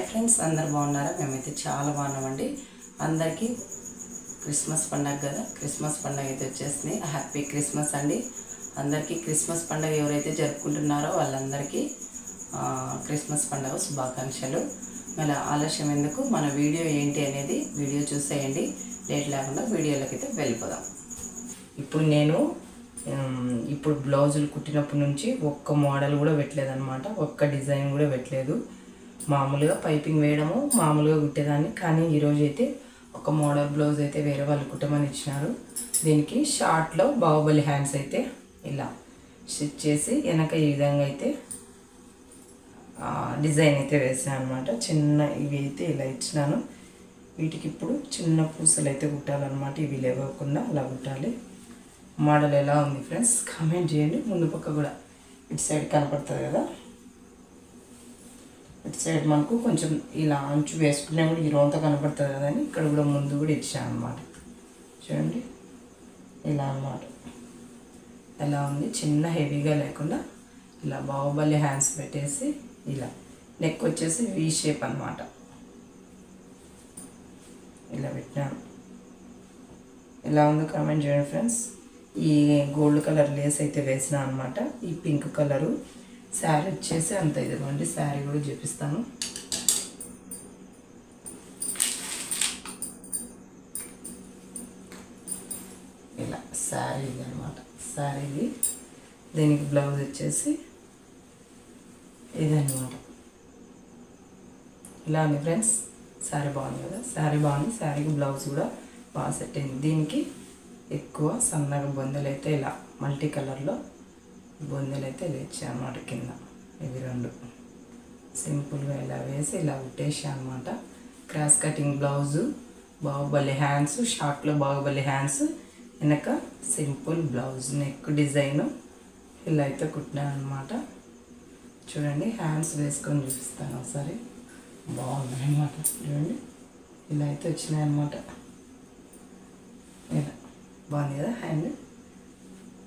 Friends, అందరు బాగున్నారా? మేమైతే చాలా బాగున్నామండి. అందరికీ క్రిస్మస్ పండగ కదా, క్రిస్మస్ పండగ అయితే వచ్చేసింది. హ్యాపీ క్రిస్మస్ అండి అందరికీ. క్రిస్మస్ పండగ ఎవరైతే జరుపుకుంటున్నారో వాళ్ళందరికీ క్రిస్మస్ పండగ శుభాకాంక్షలు. మళ్ళీ ఆలస్యం ఎందుకు, మన వీడియో ఏంటి అనేది వీడియో చూసేయండి. లేట్ లేకుండా వీడియోలోకి అయితే వెళ్ళిపోదాం. ఇప్పుడు బ్లౌజులు కుట్టినప్పటి నుంచి ఒక్క మోడల్ కూడా పెట్టలేదన్నమాట, ఒక్క డిజైన్ కూడా పెట్టలేదు. మామూలుగా పైపింగ్ వేయడము, మామూలుగా కుట్టేదాన్ని. కానీ ఈరోజు అయితే ఒక మోడల్ బ్లౌజ్ అయితే వేరే వాళ్ళు కుట్టమని ఇచ్చినారు. దీనికి షార్ట్లో బాహుబలి హ్యాండ్స్ అయితే ఇలా స్టిచ్ చేసి వెనక ఈ విధంగా అయితే డిజైన్ అయితే వేసాను అనమాట. చిన్న ఇవి అయితే ఇలా ఇచ్చినాను. వీటికి ఇప్పుడు చిన్న పూసలు అయితే కుట్టాలన్నమాట. ఇవి లేవకుండా అలా కుట్టాలి. మోడల్ ఎలా ఉంది ఫ్రెండ్స్ కామెంట్ చేయండి. ముందు పక్క కూడా ఇటు సైడ్ కనపడుతుంది కదా, ఇటు సైడ్ మనకు కొంచెం ఇలా అంచు వేసుకున్నా కూడా ఈ రోంత కనపడుతుంది కదా అని ఇక్కడ కూడా ముందు కూడా ఇచ్చాను అనమాట. చూడండి ఇలా అన్నమాట. ఎలా ఉంది, చిన్న హెవీగా లేకుండా ఇలా బాహుబలి హ్యాండ్స్ పెట్టేసి ఇలా నెక్ వచ్చేసి వి షేప్ అన్నమాట. ఇలా పెట్టాను. ఎలా ఉందో కామెంట్ చేయండి ఫ్రెండ్స్. ఈ గోల్డ్ కలర్ లేస్ అయితే వేసిన అనమాట. ఈ పింక్ కలరు శారీ వచ్చేసి అంత ఇదిగోండి. శారీ కూడా చూపిస్తాను. ఇలా శారీ ఇది అనమాట. శారీది దీనికి బ్లౌజ్ వచ్చేసి ఇదన్నమాట. ఇలా ఉంది ఫ్రెండ్స్. శారీ బాగుంది కదా, శారీ బాగుంది. శారీకి బ్లౌజ్ కూడా బాగా సెట్ అయింది. దీనికి ఎక్కువ సన్నగా బొందెలు అయితే ఇలా మల్టీ కలర్లో బొందెలు అయితే ఇలా ఇచ్చాను అనమాట. కింద ఇవి రెండు సింపుల్గా ఇలా వేసి ఇలా కుట్టేసా అనమాట. Cross cutting blouse, Baahubali hands, షార్ట్లో బాహుబలి హ్యాండ్స్, వెనక సింపుల్ బ్లౌజ్, నెక్ డిజైను ఇలా అయితే కుట్టినాను అనమాట. చూడండి హ్యాండ్స్ వేసుకొని చూపిస్తాను ఒకసారి. బాగున్నాయి అన్నమాట. చూడండి ఇలా అయితే వచ్చినాయి అన్నమాట. ఇలా బాగుంది కదా హ్యాండ్.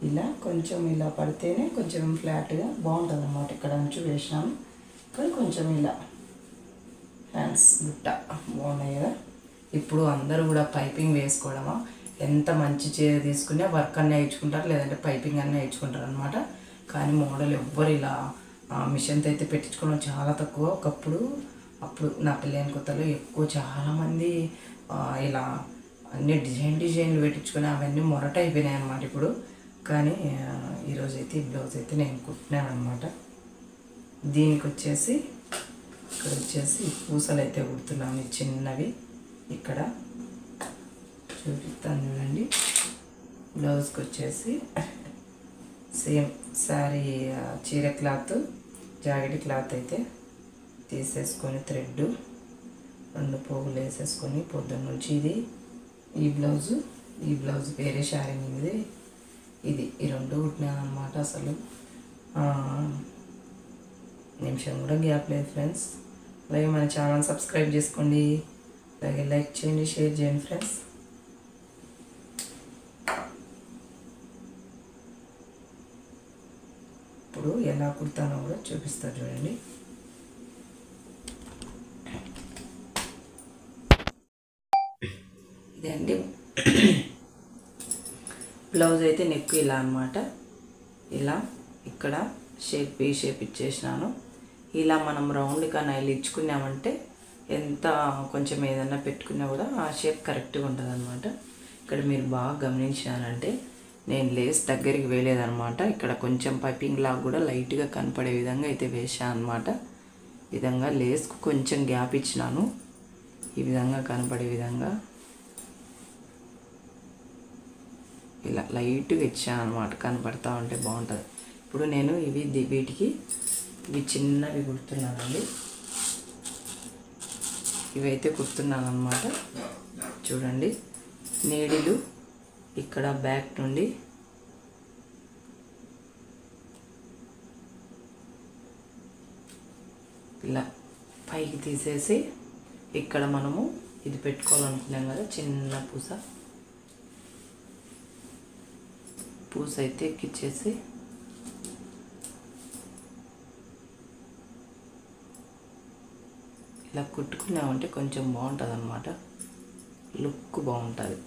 ఇలా కొంచెం ఇలా పడితేనే కొంచెం ఫ్లాట్గా బాగుంటుంది అన్నమాట. ఇక్కడ అంచు వేసినాము, ఇక్కడ కొంచెం ఇలా హ్యాండ్స్ బుట్ట బాగున్నాయి కదా. ఇప్పుడు అందరూ కూడా పైపింగ్ వేసుకోవడమా, ఎంత మంచి చీర తీసుకునే వర్క్ అన్నీ వేయించుకుంటారు, లేదంటే పైపింగ్ అన్నీ వేయించుకుంటారు అనమాట. కానీ మోడల్ ఎవ్వరు ఇలా మిషన్తో అయితే పెట్టించుకోవడం చాలా తక్కువ. అప్పుడు నా పెళ్ళైన కొత్తలో ఎక్కువ చాలామంది ఇలా అన్ని డిజైన్లు పెట్టించుకొని అవన్నీ మొరట అయిపోయినాయి అనమాట ఇప్పుడు. కానీ ఈరోజైతే ఈ బ్లౌజ్ అయితే నేను కుట్టినాను అనమాట. దీనికి వచ్చేసి ఇక్కడ వచ్చేసి పూసలు అయితే కుడుతున్నాను చిన్నవి. ఇక్కడ చూపిస్తాను చూడండి. బ్లౌజ్కి వచ్చేసి సేమ్ శారీ చీర క్లాత్, జాకెట్ క్లాత్ అయితే తీసేసుకొని థ్రెడ్ 2 పోగులు వేసేసుకొని పొద్దున్న నుంచి ఈ బ్లౌజు వేరే శారీ మీద ఇది ఈ 2 కుట్టినాను అనమాట. అసలు నిమిషం కూడా గ్యాప్ లేదు ఫ్రెండ్స్. అలాగే మన ఛానల్ సబ్స్క్రైబ్ చేసుకోండి, అలాగే లైక్ చేయండి, షేర్ చేయండి ఫ్రెండ్స్. ఇప్పుడు ఎలా కుడతానో కూడా చూపిస్తా చూడండి. ఇదే అండి బ్లౌజ్ అయితే నెక్ ఇలా అనమాట. ఇలా ఇక్కడ ఈ షేప్ ఇచ్చేసినాను. ఇలా మనం రౌండ్గా నైలు ఇచ్చుకున్నామంటే ఎంత కొంచెం ఏదన్నా పెట్టుకున్నా కూడా ఆ షేప్ కరెక్ట్గా ఉంటుంది అనమాట. ఇక్కడ మీరు బాగా గమనించారంటే నేను లేస్ దగ్గరికి వేయలేదనమాట. ఇక్కడ కొంచెం పైపింగ్ లాగా కూడా లైట్గా కనపడే విధంగా అయితే వేసాను అనమాట. ఈ విధంగా లేస్కు కొంచెం గ్యాప్ ఇచ్చినాను, ఈ విధంగా కనపడే విధంగా ఇలా లైట్గా ఇచ్చాను అనమాట. కనపడతా ఉంటే బాగుంటుంది. ఇప్పుడు నేను వీటికి చిన్నవి కుడుతున్నానండి. ఇవైతే కుడుతున్నాను అనమాట. చూడండి నీడిలు ఇక్కడ బ్యాక్ నుండి ఇలా పైకి తీసేసి ఇక్కడ మనము ఇది పెట్టుకోవాలనుకున్నాం కదా, చిన్న పూస అయితే ఎక్కిచ్చేసి ఇలా కుట్టుకున్నామంటే కొంచెం బాగుంటుంది అన్నమాట, లుక్ బాగుంటుంది.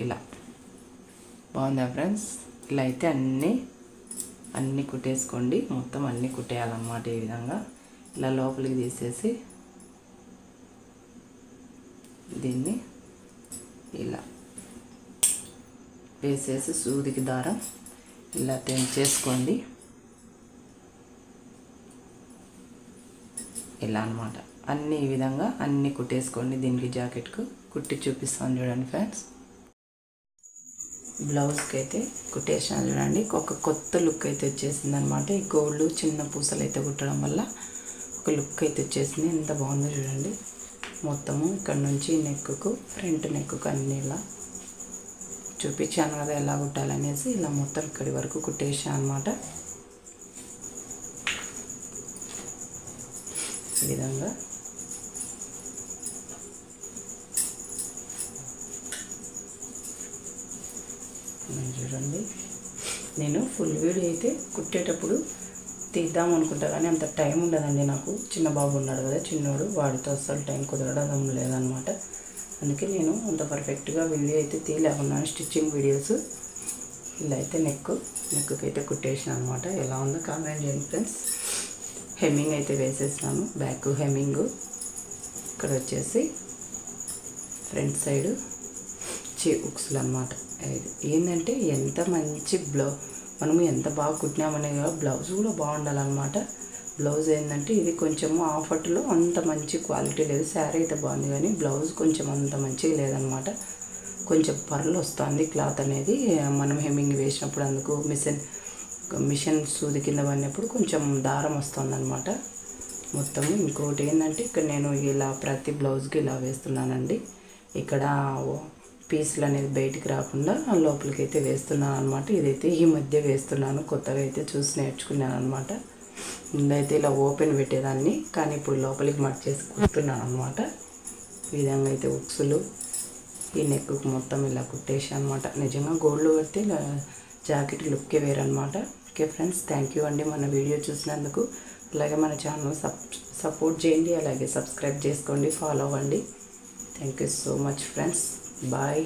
ఇలా బాగుందా ఫ్రెండ్స్? ఇలా అయితే అన్నీ కుట్టేసుకోండి, మొత్తం అన్నీ కుట్టేయాలన్నమాట. ఈ విధంగా ఇలా లోపలికి తీసేసి దీన్ని ఇలా వేసేసి సూదికి దారం ఇలా తెంచేసుకోండి. ఇలా అన్నమాట అన్నీ ఈ విధంగా అన్నీ కుట్టేసుకోండి. దీనికి జాకెట్కు కుట్టి చూపిస్తాను చూడండి ఫ్రెండ్స్. బ్లౌజ్కి అయితే కుట్టేసాను చూడండి. ఒక కొత్త లుక్ అయితే వచ్చేసింది అనమాట. ఈ గోల్డ్ చిన్న పూసలు అయితే కుట్టడం వల్ల ఒక లుక్ అయితే వచ్చేసింది. ఎంత బాగుందో చూడండి. మొత్తము ఇక్కడ నుంచి నెక్కు, ఫ్రంట్ నెక్కు అన్నీ ఇలా చూపించాను కదా ఎలా కుట్టాలనేసి. ఇలా మొత్తం ఇక్కడి వరకు కుట్టేసాను అనమాట. ఈ విధంగా చూడండి. నేను ఫుల్ వీడియో అయితే కుట్టేటప్పుడు తీద్దాం అనుకుంటా కానీ అంత టైం ఉండదండి నాకు. చిన్న బాబు ఉన్నాడు కదా, చిన్నోడు, వాడితో అస్సలు టైం కుదరడం లేదనమాట. అందుకే నేను అంత పర్ఫెక్ట్గా వీడియో అయితే తీయలేకున్నాను, స్టిచ్చింగ్ వీడియోస్. ఇలా అయితే నెక్కుకి అయితే కుట్టేసాను అనమాట. ఎలా ఉందో కామెంట్ చేయండి ఫ్రెండ్స్. హెమ్మింగ్ అయితే వేసేసాను, బ్యాక్ హెమ్మింగ్. ఇక్కడ వచ్చేసి ఫ్రంట్ సైడు ఉక్సులు అనమాట. ఏంటంటే ఎంత మంచి మనము ఎంత బాగా కుట్టినామనే కదా, బ్లౌజ్ కూడా బాగుండాలన్నమాట. బ్లౌజ్ ఏంటంటే ఇది కొంచెము ఆఫర్లో అంత మంచి క్వాలిటీ లేదు. శారీ అయితే బాగుంది కానీ బ్లౌజ్ కొంచెం అంత మంచిగా లేదనమాట. కొంచెం పర్లు వస్తుంది క్లాత్ అనేది మనం హెమ్మింగ్ వేసినప్పుడు. అందుకు మిషన్ సూది కింద పడినప్పుడు కొంచెం దారం వస్తుంది అనమాట మొత్తము. ఇంకోటి ఏంటంటే ఇక్కడ నేను ఇలా ప్రతి బ్లౌజ్కి ఇలా వేస్తున్నానండి. ఇక్కడ పీసులు అనేది బయటికి రాకుండా లోపలికి అయితే వేస్తున్నాను అనమాట. ఇదైతే ఈ మధ్య వేస్తున్నాను, కొత్తగా అయితే చూసి నేర్చుకున్నాను అనమాట. ముందైతే ఇలా ఓపెన్ పెట్టేదాన్ని, కానీ ఇప్పుడు లోపలికి చేసి కుడుతున్నాను అనమాట. ఈ విధంగా అయితే ఉక్సులు ఈ నెక్కు మొత్తం ఇలా కుట్టేసి అనమాట. నిజంగా గోల్డ్ కడితే ఇలా జాకెట్ లుక్కే వేరనమాట. ఓకే ఫ్రెండ్స్, థ్యాంక్ యూ అండి మన వీడియో చూసినందుకు. అలాగే మన ఛానల్ సపోర్ట్ చేయండి, అలాగే సబ్స్క్రైబ్ చేసుకోండి, ఫాలో అవ్వండి. Thank you so much friends. Bye.